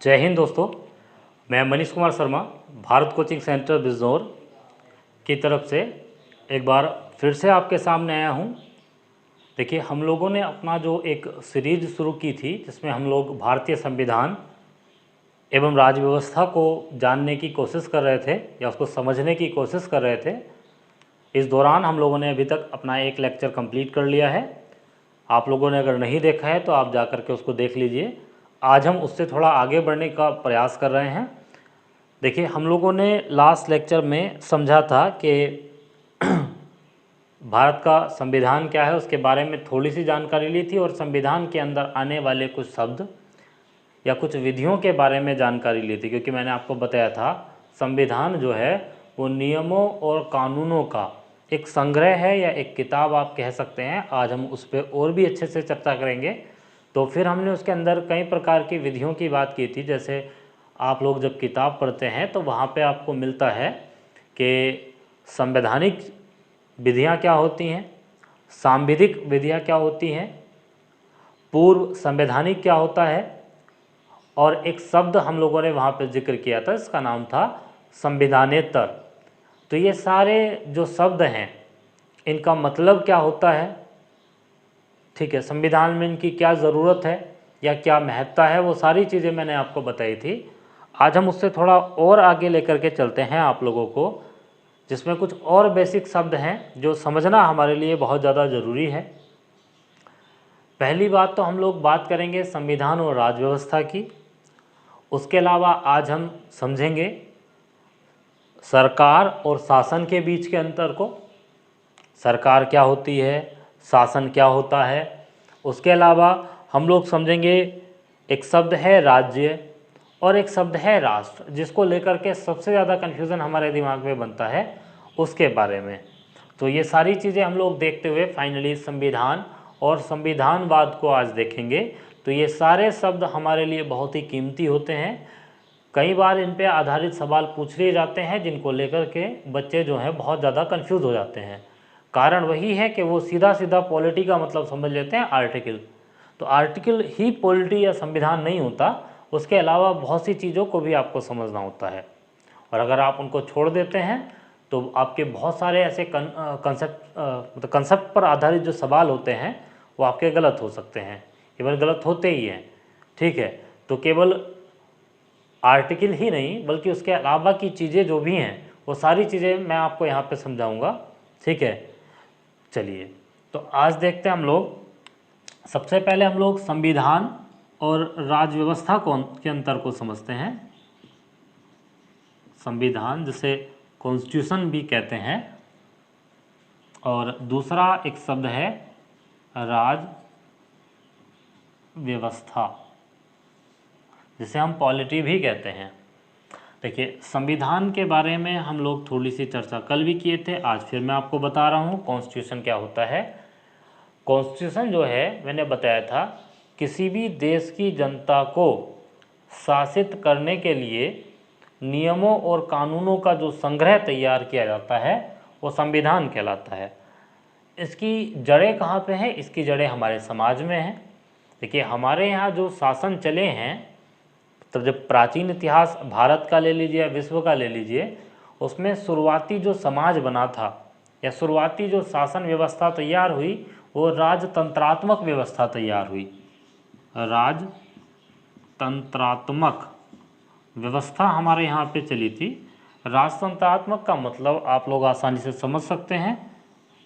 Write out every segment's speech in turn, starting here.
जय हिंद दोस्तों। मैं मनीष कुमार शर्मा भारत कोचिंग सेंटर बिजनौर की तरफ से एक बार फिर से आपके सामने आया हूं। देखिए, हम लोगों ने अपना जो एक सीरीज शुरू की थी जिसमें हम लोग भारतीय संविधान एवं राज्य व्यवस्था को जानने की कोशिश कर रहे थे या उसको समझने की कोशिश कर रहे थे। इस दौरान हम लोगों ने अभी तक अपना एक लेक्चर कंप्लीट कर लिया है। आप लोगों ने अगर नहीं देखा है तो आप जा कर के उसको देख लीजिए। आज हम उससे थोड़ा आगे बढ़ने का प्रयास कर रहे हैं। देखिए, हम लोगों ने लास्ट लेक्चर में समझा था कि भारत का संविधान क्या है उसके बारे में थोड़ी सी जानकारी ली थी और संविधान के अंदर आने वाले कुछ शब्द या कुछ विधियों के बारे में जानकारी ली थी, क्योंकि मैंने आपको बताया था संविधान जो है वो नियमों और कानूनों का एक संग्रह है या एक किताब आप कह सकते हैं। आज हम उस पर और भी अच्छे से चर्चा करेंगे। तो फिर हमने उसके अंदर कई प्रकार की विधियों की बात की थी। जैसे आप लोग जब किताब पढ़ते हैं तो वहाँ पे आपको मिलता है कि संवैधानिक विधियाँ क्या होती हैं, सांविधिक विधियाँ क्या होती हैं, पूर्व संवैधानिक क्या होता है, और एक शब्द हम लोगों ने वहाँ पे जिक्र किया था, इसका नाम था संविधानेतर। तो ये सारे जो शब्द हैं इनका मतलब क्या होता है, ठीक है, संविधान में इनकी क्या ज़रूरत है या क्या महत्ता है, वो सारी चीज़ें मैंने आपको बताई थी। आज हम उससे थोड़ा और आगे लेकर के चलते हैं आप लोगों को, जिसमें कुछ और बेसिक शब्द हैं जो समझना हमारे लिए बहुत ज़्यादा ज़रूरी है। पहली बात तो हम लोग बात करेंगे संविधान और राज्य व्यवस्था की। उसके अलावा आज हम समझेंगे सरकार और शासन के बीच के अंतर को, सरकार क्या होती है, शासन क्या होता है। उसके अलावा हम लोग समझेंगे एक शब्द है राज्य और एक शब्द है राष्ट्र, जिसको लेकर के सबसे ज़्यादा कन्फ्यूज़न हमारे दिमाग में बनता है उसके बारे में। तो ये सारी चीज़ें हम लोग देखते हुए फाइनली संविधान और संविधानवाद को आज देखेंगे। तो ये सारे शब्द हमारे लिए बहुत ही कीमती होते हैं। कई बार इन पे आधारित सवाल पूछ लिए जाते हैं जिनको लेकर के बच्चे जो हैं बहुत ज़्यादा कंफ्यूज हो जाते हैं। कारण वही है कि वो सीधा सीधा पॉलिटी का मतलब समझ लेते हैं आर्टिकल। तो आर्टिकल ही पॉलिटी या संविधान नहीं होता, उसके अलावा बहुत सी चीज़ों को भी आपको समझना होता है। और अगर आप उनको छोड़ देते हैं तो आपके बहुत सारे ऐसे कंसेप्ट पर आधारित जो सवाल होते हैं वो आपके गलत हो सकते हैं, केवल गलत होते ही हैं। ठीक है, तो केवल आर्टिकल ही नहीं बल्कि उसके अलावा की चीज़ें जो भी हैं वो सारी चीज़ें मैं आपको यहाँ पे समझाऊंगा। ठीक है, चलिए तो आज देखते हैं हम लोग। सबसे पहले हम लोग संविधान और राज्य व्यवस्था को के अंतर को समझते हैं। संविधान जिसे कॉन्स्टिट्यूशन भी कहते हैं, और दूसरा एक शब्द है राज्य व्यवस्था जिसे हम पॉलिटी भी कहते हैं। देखिए, संविधान के बारे में हम लोग थोड़ी सी चर्चा कल भी किए थे, आज फिर मैं आपको बता रहा हूँ कॉन्स्टिट्यूशन क्या होता है। कॉन्स्टिट्यूशन जो है मैंने बताया था, किसी भी देश की जनता को शासित करने के लिए नियमों और कानूनों का जो संग्रह तैयार किया जाता है वो संविधान कहलाता है। इसकी जड़ें कहाँ पे हैं? इसकी जड़ें हमारे समाज में हैं। देखिए, हमारे यहाँ जो शासन चले हैं, तो जब प्राचीन इतिहास भारत का ले लीजिए या विश्व का ले लीजिए, उसमें शुरुआती जो समाज बना था या शुरुआती जो शासन व्यवस्था तैयार हुई वो राजतंत्रात्मक व्यवस्था तैयार हुई। राजतंत्रात्मक व्यवस्था हमारे यहाँ पे चली थी। राजतंत्रात्मक का मतलब आप लोग आसानी से समझ सकते हैं,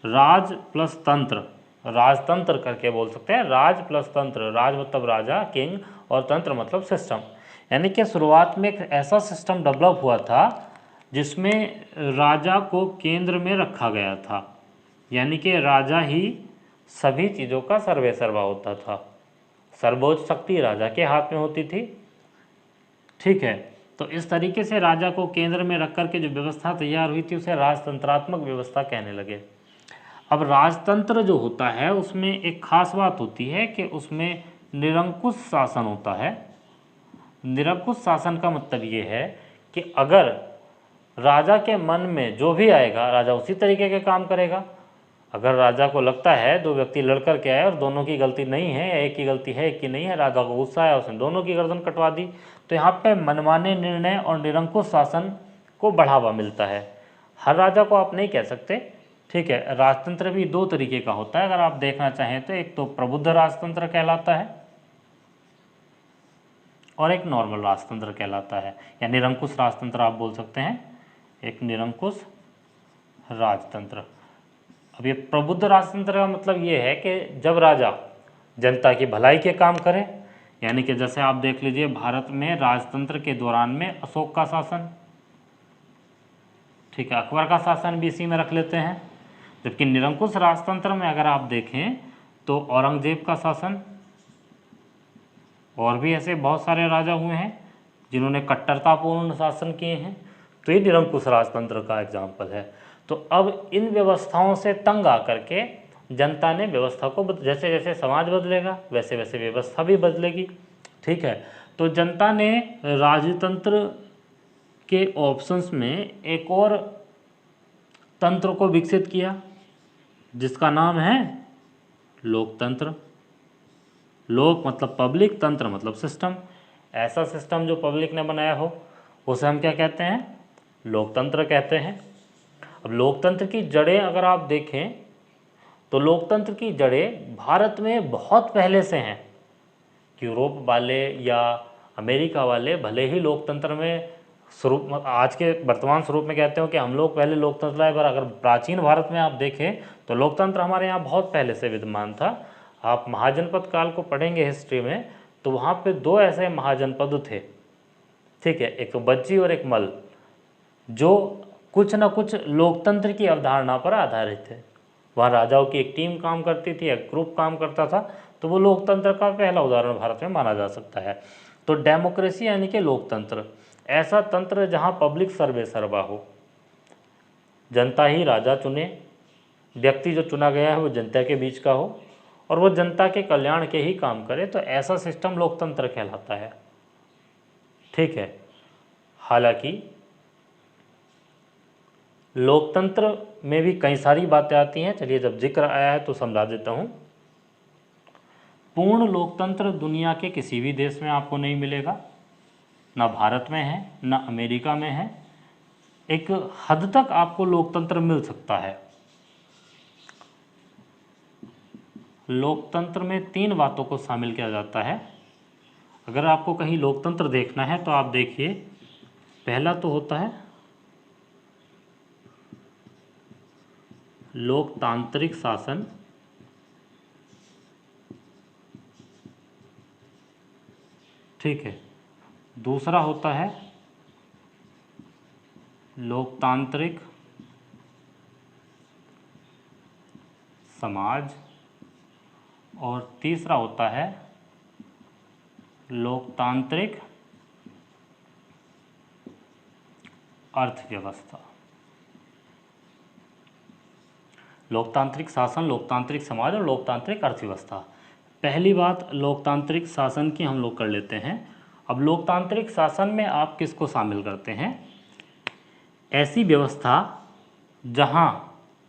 राज प्लस तंत्र, राजतंत्र करके बोल सकते हैं। राज प्लस तंत्र, राज मतलब राजा किंग और तंत्र मतलब सिस्टम। यानी कि शुरुआत में एक ऐसा सिस्टम डेवलप हुआ था जिसमें राजा को केंद्र में रखा गया था, यानी कि राजा ही सभी चीज़ों का सर्वेसर्वा होता था। सर्वोच्च शक्ति राजा के हाथ में होती थी। ठीक है, तो इस तरीके से राजा को केंद्र में रख कर के जो व्यवस्था तैयार हुई थी उसे राजतंत्रात्मक व्यवस्था कहने लगे। अब राजतंत्र जो होता है उसमें एक खास बात होती है कि उसमें निरंकुश शासन होता है। निरंकुश शासन का मतलब ये है कि अगर राजा के मन में जो भी आएगा राजा उसी तरीके के काम करेगा। अगर राजा को लगता है दो व्यक्ति लड़कर के आए और दोनों की गलती नहीं है, या एक की गलती है एक की नहीं है, राजा को गुस्सा आया, उसने दोनों की गर्दन कटवा दी, तो यहाँ पे मनमाने निर्णय और निरंकुश शासन को बढ़ावा मिलता है। हर राजा को आप नहीं कह सकते, ठीक है। राजतंत्र भी दो तरीके का होता है, अगर आप देखना चाहें तो एक तो प्रबुद्ध राजतंत्र कहलाता है और एक नॉर्मल राजतंत्र कहलाता है, या निरंकुश राजतंत्र आप बोल सकते हैं, एक निरंकुश राजतंत्र। अब ये प्रबुद्ध राजतंत्र का मतलब ये है कि जब राजा जनता की भलाई के काम करें, यानी कि जैसे आप देख लीजिए भारत में राजतंत्र के दौरान में अशोक का शासन, ठीक है, अकबर का शासन भी इसी में रख लेते हैं। जबकि निरंकुश राजतंत्र में अगर आप देखें तो औरंगजेब का शासन, और भी ऐसे बहुत सारे राजा हुए हैं जिन्होंने कट्टरतापूर्ण शासन किए हैं, तो ये निरंकुश राजतंत्र का एग्जाम्पल है। तो अब इन व्यवस्थाओं से तंग आकर के जनता ने व्यवस्था को जैसे जैसे समाज बदलेगा वैसे वैसे व्यवस्था भी बदलेगी, ठीक है। तो जनता ने राजतंत्र के ऑप्शंस में एक और तंत्र को विकसित किया जिसका नाम है लोकतंत्र। लोक मतलब पब्लिक, तंत्र मतलब सिस्टम। ऐसा सिस्टम जो पब्लिक ने बनाया हो उसे हम क्या कहते हैं? लोकतंत्र कहते हैं। अब लोकतंत्र की जड़ें अगर आप देखें तो लोकतंत्र की जड़ें भारत में बहुत पहले से हैं। यूरोप वाले या अमेरिका वाले भले ही लोकतंत्र में स्वरूप आज के वर्तमान स्वरूप में कहते हो कि हम लोग पहले लोकतंत्र आए, पर अगर प्राचीन भारत में आप देखें तो लोकतंत्र हमारे यहाँ बहुत पहले से विद्यमान था। आप महाजनपद काल को पढ़ेंगे हिस्ट्री में तो वहाँ पे दो ऐसे महाजनपद थे, ठीक है, एक तो बज्जी और एक मल, जो कुछ न कुछ लोकतंत्र की अवधारणा पर आधारित थे। वहाँ राजाओं की एक टीम काम करती थी, एक ग्रुप काम करता था, तो वो लोकतंत्र का पहला उदाहरण भारत में माना जा सकता है। तो डेमोक्रेसी यानी कि लोकतंत्र, ऐसा तंत्र जहाँ पब्लिक सर्वे सर्वा हो, जनता ही राजा चुने, व्यक्ति जो चुना गया है वो जनता के बीच का हो और वो जनता के कल्याण के ही काम करे, तो ऐसा सिस्टम लोकतंत्र कहलाता है, ठीक है। हालांकि लोकतंत्र में भी कई सारी बातें आती हैं, चलिए जब जिक्र आया है तो समझा देता हूँ। पूर्ण लोकतंत्र दुनिया के किसी भी देश में आपको नहीं मिलेगा, ना भारत में है ना अमेरिका में है। एक हद तक आपको लोकतंत्र मिल सकता है। लोकतंत्र में तीन बातों को शामिल किया जाता है। अगर आपको कहीं लोकतंत्र देखना है तो आप देखिए, पहला तो होता है लोकतांत्रिक शासन, ठीक है। दूसरा होता है लोकतांत्रिक समाज और तीसरा होता है लोकतांत्रिक अर्थव्यवस्था। लोकतांत्रिक शासन, लोकतांत्रिक समाज और लोकतांत्रिक अर्थव्यवस्था। पहली बात लोकतांत्रिक शासन की हम लोग कर लेते हैं। अब लोकतांत्रिक शासन में आप किसको शामिल करते हैं? ऐसी व्यवस्था जहां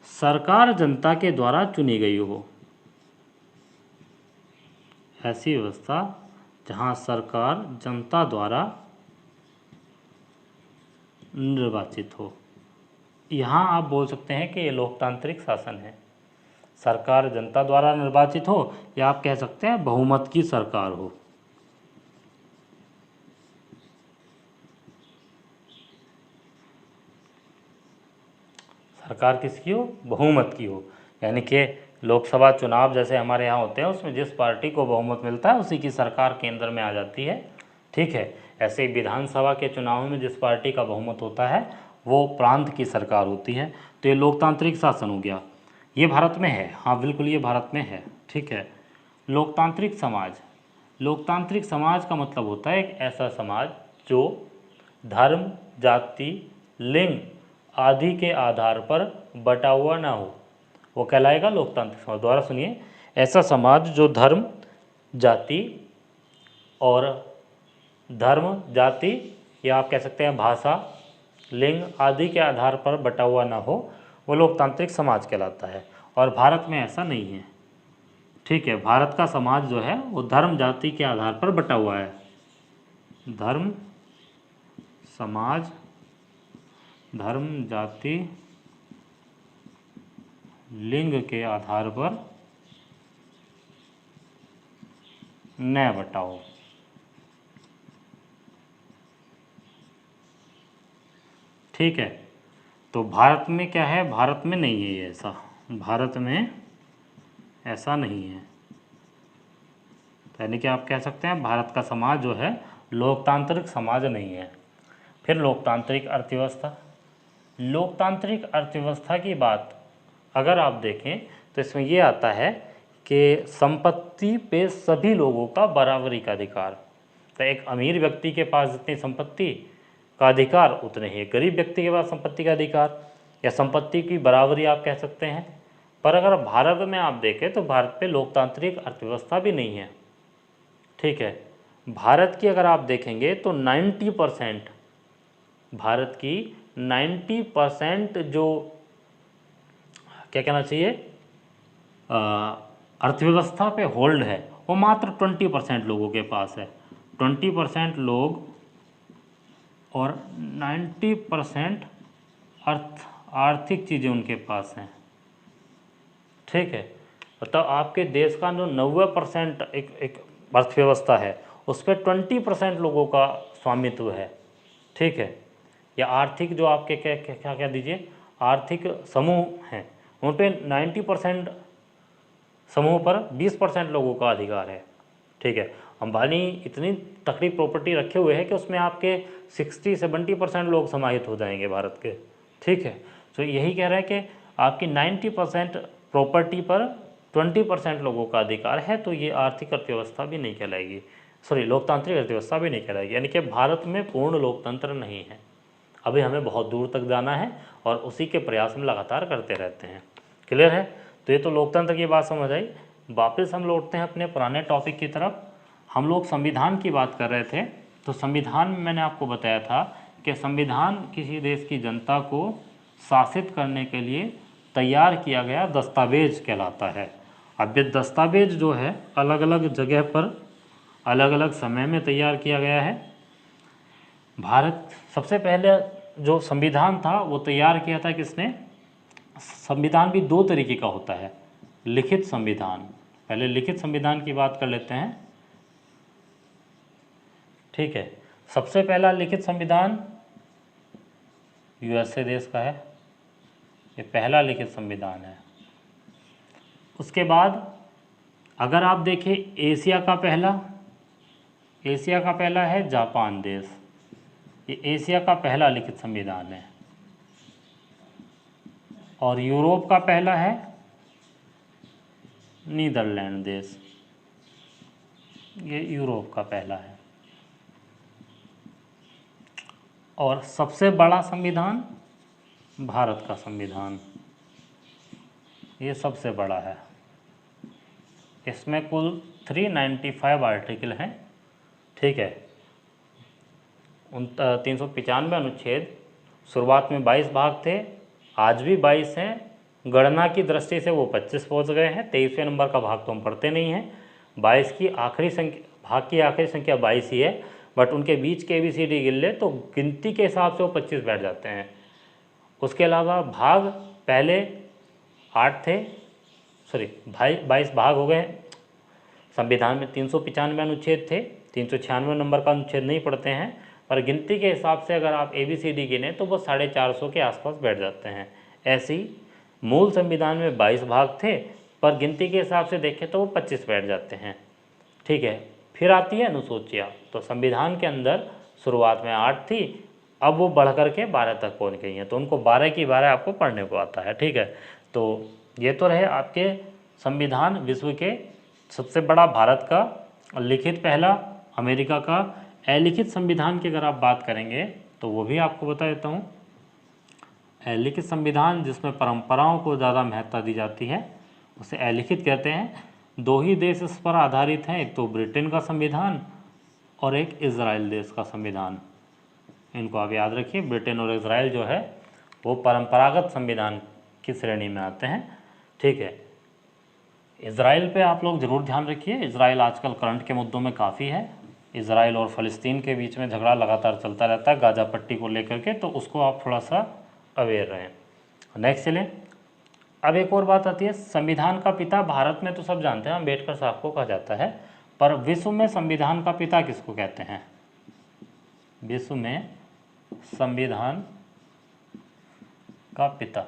सरकार जनता के द्वारा चुनी गई हो, ऐसी व्यवस्था जहां सरकार जनता द्वारा निर्वाचित हो, यहाँ आप बोल सकते हैं कि ये लोकतांत्रिक शासन है। सरकार जनता द्वारा निर्वाचित हो, या आप कह सकते हैं बहुमत की सरकार हो। सरकार किसकी हो? बहुमत की हो, यानी कि लोकसभा चुनाव जैसे हमारे यहाँ होते हैं उसमें जिस पार्टी को बहुमत मिलता है उसी की सरकार केंद्र में आ जाती है, ठीक है। ऐसे ही विधानसभा के चुनाव में जिस पार्टी का बहुमत होता है वो प्रांत की सरकार होती है। तो ये लोकतांत्रिक शासन हो गया, ये भारत में है, हाँ बिल्कुल ये भारत में है, ठीक है। लोकतांत्रिक समाज, लोकतांत्रिक समाज का मतलब होता है एक ऐसा समाज जो धर्म, जाति, लिंग आदि के आधार पर बटा हुआ ना हो, वो कहलाएगा लोकतांत्रिक समाज। दोबारा सुनिए, ऐसा समाज जो धर्म, जाति या आप कह सकते हैं भाषा, लिंग आदि के आधार पर बटा हुआ ना हो, वो लोकतांत्रिक समाज कहलाता है। और भारत में ऐसा नहीं है। ठीक है, भारत का समाज जो है वो धर्म जाति के आधार पर बटा हुआ है। धर्म, समाज, धर्म, जाति, लिंग के आधार पर न बटाओ। ठीक है, तो भारत में क्या है, भारत में नहीं है ये ऐसा, भारत में ऐसा नहीं है। यानी कि आप कह सकते हैं भारत का समाज जो है लोकतांत्रिक समाज नहीं है। फिर लोकतांत्रिक अर्थव्यवस्था, लोकतांत्रिक अर्थव्यवस्था की बात अगर आप देखें तो इसमें ये आता है कि संपत्ति पे सभी लोगों का बराबरी का अधिकार। तो एक अमीर व्यक्ति के पास जितनी संपत्ति का अधिकार उतने ही गरीब व्यक्ति के पास संपत्ति का अधिकार, या संपत्ति की बराबरी आप कह सकते हैं। पर अगर भारत में आप देखें तो भारत पे लोकतांत्रिक अर्थव्यवस्था भी नहीं है। ठीक है, भारत की अगर आप देखेंगे तो 90%, भारत की 90% जो क्या कहना चाहिए अर्थव्यवस्था पे होल्ड है वो मात्र 20% लोगों के पास है। 20% लोग और 90% आर्थिक चीज़ें उनके पास हैं। ठीक है, मतलब आपके देश का जो 90% एक अर्थव्यवस्था है उस पर 20% लोगों का स्वामित्व है। ठीक है, या आर्थिक जो आपके क्या क्या दीजिए आर्थिक समूह हैं उन पे 90% समूह पर 20% लोगों का अधिकार है। ठीक है, अंबानी इतनी तकड़ी प्रॉपर्टी रखे हुए हैं कि उसमें आपके 60-70% लोग समाहित हो जाएंगे भारत के। ठीक है, तो यही कह रहा है कि आपकी 90% प्रॉपर्टी पर 20% लोगों का अधिकार है, तो ये आर्थिक अर्थव्यवस्था भी नहीं कहलाएगी, सॉरी लोकतांत्रिक अर्थव्यवस्था भी नहीं कहलाएगी। यानी कि भारत में पूर्ण लोकतंत्र नहीं है। अभी हमें बहुत दूर तक जाना है और उसी के प्रयास में लगातार करते रहते हैं। क्लियर है? तो ये तो लोकतंत्र की बात समझ आई। वापस हम लौटते हैं अपने पुराने टॉपिक की तरफ। हम लोग संविधान की बात कर रहे थे। तो संविधान में मैंने आपको बताया था कि संविधान किसी देश की जनता को शासित करने के लिए तैयार किया गया दस्तावेज कहलाता है। अब ये दस्तावेज जो है अलग अलग जगह पर अलग अलग समय में तैयार किया गया है। भारत सबसे पहले जो संविधान था वो तैयार किया था किसने? संविधान भी दो तरीके का होता है, लिखित संविधान। पहले लिखित संविधान की बात कर लेते हैं। ठीक है, सबसे पहला लिखित संविधान यूएसए देश का है, ये पहला लिखित संविधान है। उसके बाद अगर आप देखें एशिया का पहला है जापान देश, ये एशिया का पहला लिखित संविधान है। और यूरोप का पहला है नीदरलैंड देश, ये यूरोप का पहला है। और सबसे बड़ा संविधान भारत का संविधान, ये सबसे बड़ा है। इसमें कुल 395 आर्टिकल हैं। ठीक है, 395 अनुच्छेद, शुरुआत में 22 भाग थे, आज भी 22 हैं। गणना की दृष्टि से वो 25 पहुँच गए हैं। 23वें नंबर का भाग तो हम पढ़ते नहीं हैं। 22 की आखिरी संख्या, भाग की आखिरी संख्या 22 ही है, बट उनके बीच के ABCD गिन ले तो गिनती के हिसाब से वो 25 बैठ जाते हैं। उसके अलावा भाग पहले 8 थे, सॉरी 22 भाग हो गए। संविधान में 395 अनुच्छेद थे, 396 नंबर का अनुच्छेद नहीं पढ़ते हैं, पर गिनती के हिसाब से अगर आप ABCD गिने तो वो 450 के आसपास बैठ जाते हैं। ऐसी मूल संविधान में 22 भाग थे, पर गिनती के हिसाब से देखें तो वो 25 बैठ जाते हैं। ठीक है, फिर आती है अनुसूचियाँ। तो संविधान के अंदर शुरुआत में 8 थी, अब वो बढ़ कर के 12 तक पहुँच गई हैं, तो उनको 12 की 12 आपको पढ़ने को आता है। ठीक है, तो ये तो रहे आपके संविधान। विश्व के सबसे बड़ा भारत का, लिखित पहला अमेरिका का। अलिखित संविधान की अगर आप बात करेंगे तो वो भी आपको बता देता हूँ। अलिखित संविधान जिसमें परंपराओं को ज़्यादा महत्ता दी जाती है उसे अलिखित कहते हैं। दो ही देश इस पर आधारित हैं, एक तो ब्रिटेन का संविधान और एक इजराइल देश का संविधान। इनको आप याद रखिए, ब्रिटेन और इजराइल जो है वो परंपरागत संविधान की श्रेणी में आते हैं। ठीक है। इज़राइल पे आप लोग ज़रूर ध्यान रखिए, इज़राइल आजकल करंट के मुद्दों में काफ़ी है। इज़राइल और फ़लस्तीन के बीच में झगड़ा लगातार चलता रहता है गाज़ा पट्टी को लेकर के, तो उसको आप थोड़ा सा अवेयर रहें। नेक्स्ट चलें। अब एक और बात आती है, संविधान का पिता भारत में तो सब जानते हैं अम्बेडकर साहब को कहा जाता है, पर विश्व में संविधान का पिता किसको कहते हैं? विश्व में संविधान का पिता,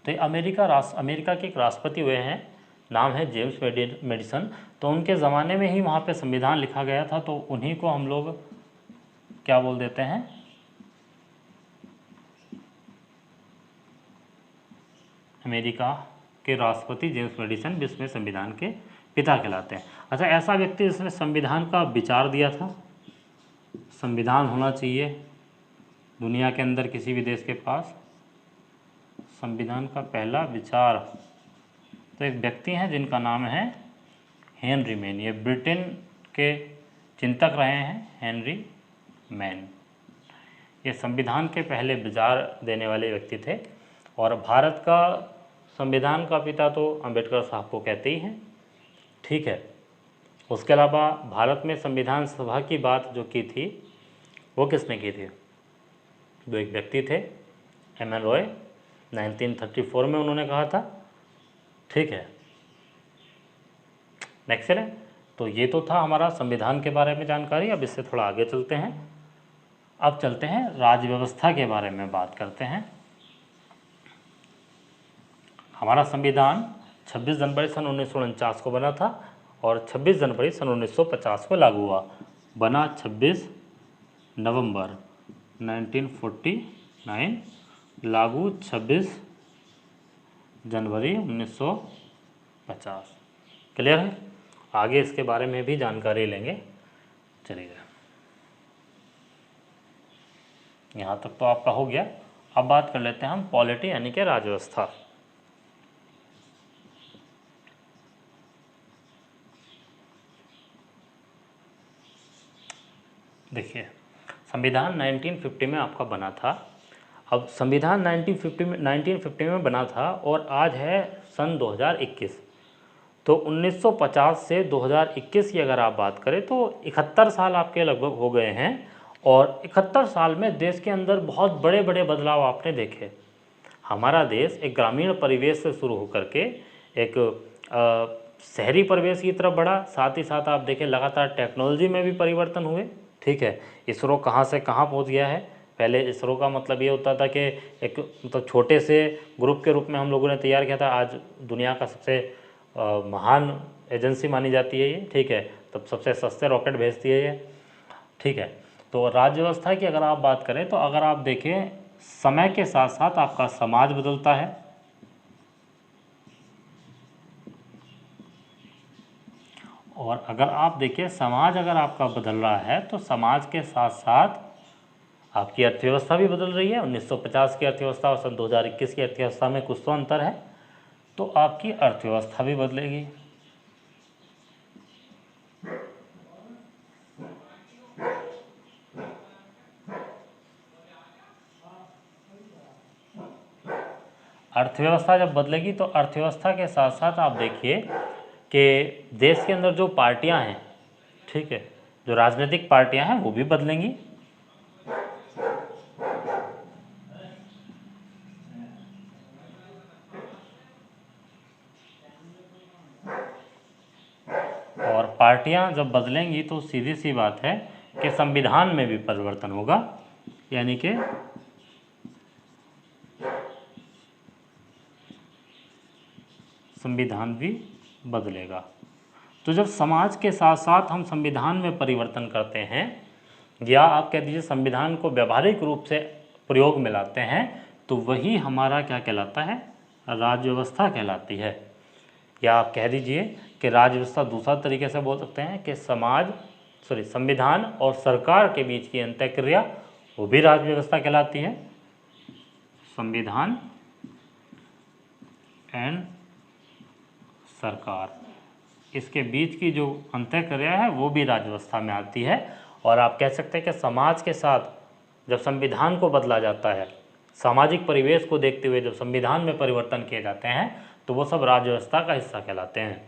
तो ये अमेरिका के एक राष्ट्रपति हुए हैं, नाम है जेम्स मेडिसन। तो उनके ज़माने में ही वहाँ पे संविधान लिखा गया था, तो उन्हीं को हम लोग क्या बोल देते हैं? अमेरिका के राष्ट्रपति जेम्स मेडिसन विश्व में संविधान के पिता कहलाते हैं। अच्छा, ऐसा व्यक्ति जिसने संविधान का विचार दिया था, संविधान होना चाहिए दुनिया के अंदर किसी भी देश के पास, संविधान का पहला विचार, तो एक व्यक्ति हैं जिनका नाम है हेनरी मैन। ये ब्रिटेन के चिंतक रहे हैं हेनरी मैन। ये संविधान के पहले विचार देने वाले व्यक्ति थे। और भारत का संविधान का पिता तो अम्बेडकर साहब को कहते ही हैं, ठीक है। उसके अलावा भारत में संविधान सभा की बात जो की थी वो किसने की थी? जो एक व्यक्ति थे एम एन रॉय, 1934 में उन्होंने कहा था, ठीक है। नेक्स्ट है, तो ये तो था हमारा संविधान के बारे में जानकारी। अब इससे थोड़ा आगे चलते हैं। अब चलते हैं राज्य व्यवस्था के बारे में बात करते हैं। हमारा संविधान 26 जनवरी सन 1949 को बना था और 26 जनवरी सन 1950 को लागू हुआ। बना 26 नवंबर 1949, लागू 26 जनवरी 1950। क्लियर है? आगे इसके बारे में भी जानकारी लेंगे। चलिए, यहाँ तक तो आपका हो गया। अब बात कर लेते हैं हम पॉलिटी यानी कि राज्य व्यवस्था। देखिए, संविधान 1950 में आपका बना था। अब संविधान 1950 में बना था और आज है सन 2021। तो 1950 से 2021 की अगर आप बात करें तो 71 साल आपके लगभग हो गए हैं। और 71 साल में देश के अंदर बहुत बड़े बड़े बदलाव आपने देखे। हमारा देश एक ग्रामीण परिवेश से शुरू होकर के एक शहरी परिवेश की तरफ बढ़ा। साथ ही साथ आप देखें लगातार टेक्नोलॉजी में भी परिवर्तन हुए, ठीक है। इसरो कहाँ से कहाँ पहुँच गया है। पहले इसरो का मतलब ये होता था कि एक मतलब छोटे से ग्रुप के रूप में हम लोगों ने तैयार किया था। आज दुनिया का सबसे महान एजेंसी मानी जाती है ये, ठीक है। तब सबसे सस्ते रॉकेट भेजती है ये, ठीक है। तो राज्य व्यवस्था की अगर आप बात करें तो अगर आप देखें समय के साथ साथ आपका समाज बदलता है, और अगर आप देखिए समाज अगर आपका बदल रहा है तो समाज के साथ साथ आपकी अर्थव्यवस्था भी बदल रही है। 1950 की अर्थव्यवस्था और सन 2021 की अर्थव्यवस्था में कुछ तो अंतर है, तो आपकी अर्थव्यवस्था भी बदलेगी। अर्थव्यवस्था जब बदलेगी तो अर्थव्यवस्था के साथ साथ आप देखिए कि देश के अंदर जो पार्टियां हैं, ठीक है, जो राजनीतिक पार्टियां हैं वो भी बदलेंगी। और पार्टियां जब बदलेंगी तो सीधी सी बात है कि संविधान में भी परिवर्तन होगा, यानी कि संविधान भी बदलेगा। तो जब समाज के साथ साथ हम संविधान में परिवर्तन करते हैं या आप कह दीजिए संविधान को व्यावहारिक रूप से प्रयोग में लाते हैं, तो वही हमारा क्या कहलाता है? राज्य व्यवस्था कहलाती है। या आप कह दीजिए कि राज्य व्यवस्था दूसरा तरीके से बोल सकते हैं कि संविधान और सरकार के बीच की अंतःक्रिया वो भी राज्य व्यवस्था कहलाती है। संविधान एंड सरकार, इसके बीच की जो अंतःक्रिया है वो भी राज्य व्यवस्था में आती है। और आप कह सकते हैं कि समाज के साथ जब संविधान को बदला जाता है सामाजिक परिवेश को देखते हुए जब संविधान में परिवर्तन किए जाते हैं तो वो सब राज्य व्यवस्था का हिस्सा कहलाते हैं।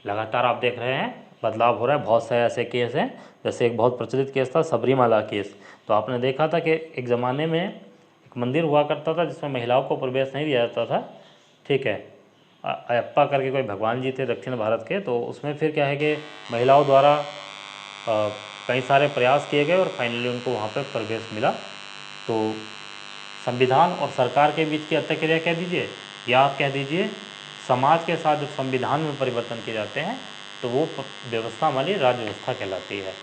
लगातार आप देख रहे हैं बदलाव हो रहा है। बहुत सारे ऐसे केस हैं, जैसे एक बहुत प्रचलित केस था सबरीमाला केस। तो आपने देखा था कि एक ज़माने में एक मंदिर हुआ करता था जिसमें महिलाओं को प्रवेश नहीं दिया जाता था, ठीक है। अयप्पा करके कोई भगवान जी थे दक्षिण भारत के, तो उसमें फिर क्या है कि महिलाओं द्वारा कई सारे प्रयास किए गए और फाइनली उनको वहाँ पर प्रवेश मिला। तो संविधान और सरकार के बीच की अंतःक्रिया कह दीजिए या आप कह दीजिए समाज के साथ जब संविधान में परिवर्तन किए जाते हैं तो वो व्यवस्था हमारी राज्य व्यवस्था कहलाती है।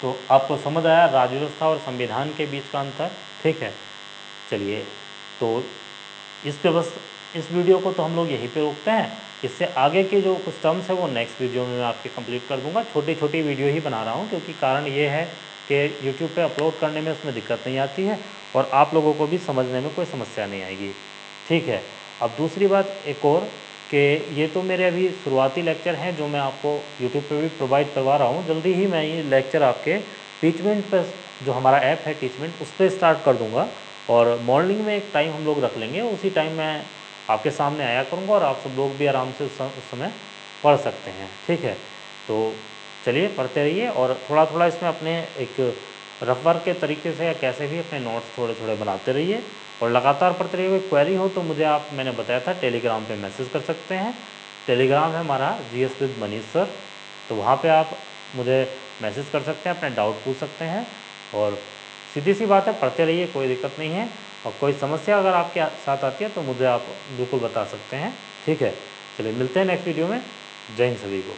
तो आपको समझ आया राज्य व्यवस्था और संविधान के बीच का अंतर, ठीक है। चलिए, तो इस वीडियो को तो हम लोग यहीं पे रोकते हैं। इससे आगे के जो कुछ टर्म्स है वो नेक्स्ट वीडियो में मैं आपके कंप्लीट कर दूंगा। छोटी छोटी वीडियो ही बना रहा हूँ क्योंकि कारण ये है कि यूट्यूब पे अपलोड करने में उसमें दिक्कत नहीं आती है और आप लोगों को भी समझने में कोई समस्या नहीं आएगी, ठीक है। अब दूसरी बात एक और कि ये तो मेरे अभी शुरुआती लेक्चर हैं जो मैं आपको यूट्यूब पे भी प्रोवाइड करवा रहा हूँ। जल्दी ही मैं ये लेक्चर आपके टीचमेंट पर, जो हमारा ऐप है टीचमेंट, उस पर स्टार्ट कर दूँगा और मॉर्निंग में एक टाइम हम लोग रख लेंगे। उसी टाइम मैं आपके सामने आया करूँगा और आप सब लोग भी आराम से उस समय पढ़ सकते हैं, ठीक है। तो चलिए पढ़ते रहिए और थोड़ा थोड़ा इसमें अपने एक रफ वर्क के तरीके से या कैसे भी अपने नोट्स थोड़े थोड़े बनाते रहिए और लगातार पढ़ते रहिए। कोई क्वेरी हो तो मुझे आप, मैंने बताया था, टेलीग्राम पे मैसेज कर सकते हैं। टेलीग्राम है हमारा GS विद मनीष सर, तो वहाँ पे आप मुझे मैसेज कर सकते हैं, अपने डाउट पूछ सकते हैं और सीधी सी बात है, पढ़ते रहिए, कोई दिक्कत नहीं है। और कोई समस्या अगर आपके साथ आती है तो मुझे आप बिल्कुल बता सकते हैं, ठीक है। चलिए मिलते हैं नेक्स्ट वीडियो में। जय हिंद सभी को।